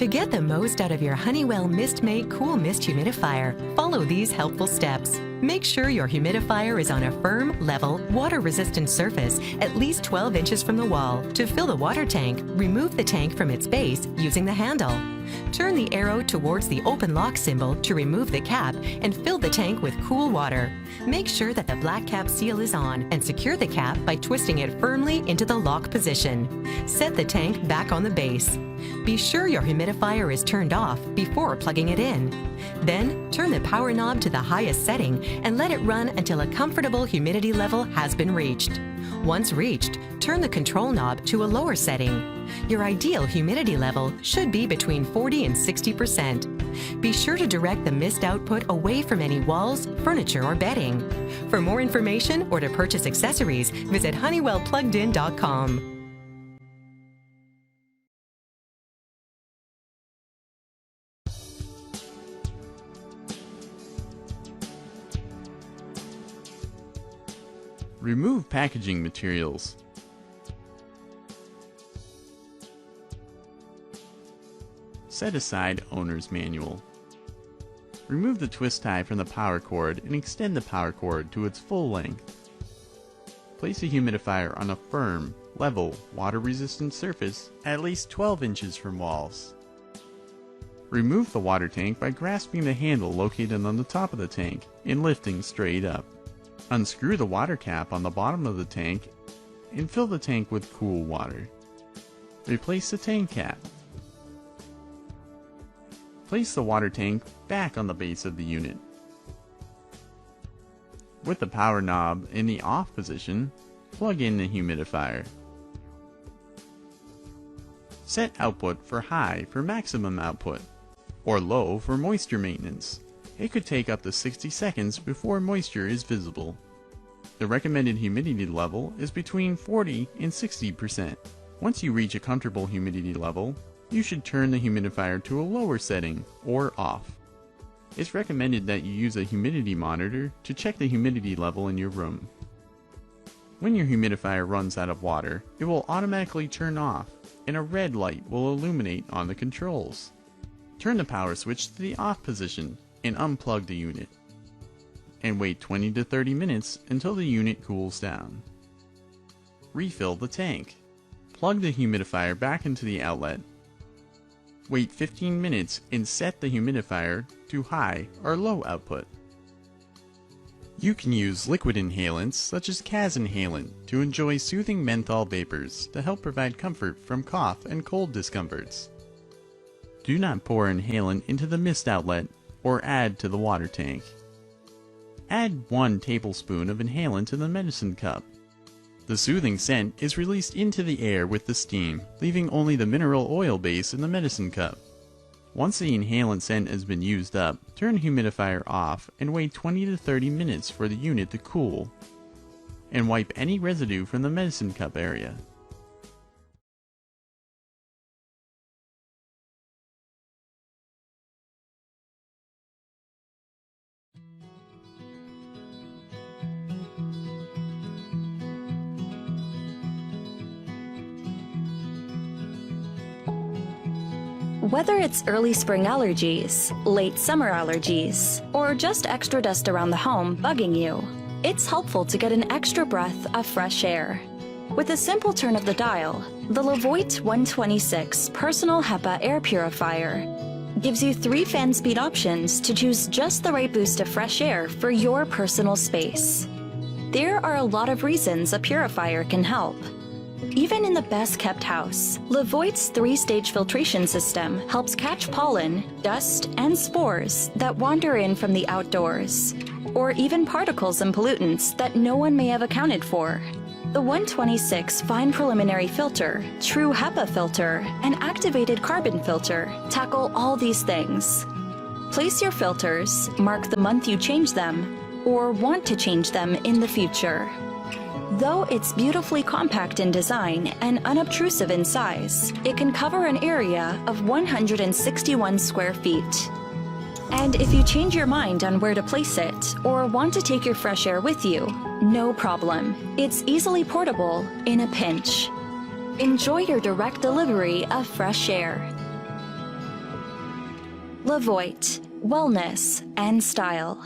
To get the most out of your Honeywell MistMate Cool Mist Humidifier, follow these helpful steps. Make sure your humidifier is on a firm, level, water-resistant surface at least 12 inches from the wall. To fill the water tank, remove the tank from its base using the handle. Turn the arrow towards the open lock symbol to remove the cap and fill the tank with cool water. Make sure that the black cap seal is on and secure the cap by twisting it firmly into the lock position. Set the tank back on the base. Be sure your humidifier is turned off before plugging it in. Then, turn the power knob to the highest setting and let it run until a comfortable humidity level has been reached. Once reached, turn the control knob to a lower setting. Your ideal humidity level should be between 40 and 60%. Be sure to direct the mist output away from any walls, furniture, or bedding. For more information or to purchase accessories, visit honeywellpluggedin.com. Remove packaging materials. Set aside owner's manual. Remove the twist tie from the power cord and extend the power cord to its full length. Place a humidifier on a firm, level, water-resistant surface at least 12 inches from walls. Remove the water tank by grasping the handle located on the top of the tank and lifting straight up. Unscrew the water cap on the bottom of the tank and fill the tank with cool water. Replace the tank cap. Place the water tank back on the base of the unit. With the power knob in the off position, plug in the humidifier. Set output for high for maximum output, or low for moisture maintenance. It could take up to 60 seconds before moisture is visible. The recommended humidity level is between 40 and 60%. Once you reach a comfortable humidity level, you should turn the humidifier to a lower setting or off. It's recommended that you use a humidity monitor to check the humidity level in your room. When your humidifier runs out of water, it will automatically turn off and a red light will illuminate on the controls. Turn the power switch to the off position and unplug the unit. And wait 20 to 30 minutes until the unit cools down. Refill the tank. Plug the humidifier back into the outlet. Wait 15 minutes and set the humidifier to high or low output. You can use liquid inhalants such as Cas inhalant to enjoy soothing menthol vapors to help provide comfort from cough and cold discomforts. Do not pour inhalant into the mist outlet or add to the water tank. Add 1 tablespoon of inhalant to the medicine cup. The soothing scent is released into the air with the steam, leaving only the mineral oil base in the medicine cup. Once the inhalant scent has been used up, turn the humidifier off and wait 20 to 30 minutes for the unit to cool, and wipe any residue from the medicine cup area. Whether it's early spring allergies, late summer allergies, or just extra dust around the home bugging you, it's helpful to get an extra breath of fresh air. With a simple turn of the dial, the Levoit 126 Personal HEPA Air Purifier gives you 3 fan speed options to choose just the right boost of fresh air for your personal space. There are a lot of reasons a purifier can help. Even in the best-kept house, Levoit's 3-stage filtration system helps catch pollen, dust, and spores that wander in from the outdoors, or even particles and pollutants that no one may have accounted for. The 126 Fine Preliminary Filter, True HEPA Filter, and Activated Carbon Filter tackle all these things. Place your filters, mark the month you change them, or want to change them in the future. Though it's beautifully compact in design and unobtrusive in size, it can cover an area of 161 square feet. And if you change your mind on where to place it or want to take your fresh air with you, no problem. It's easily portable in a pinch. Enjoy your direct delivery of fresh air. Levoit, wellness and style.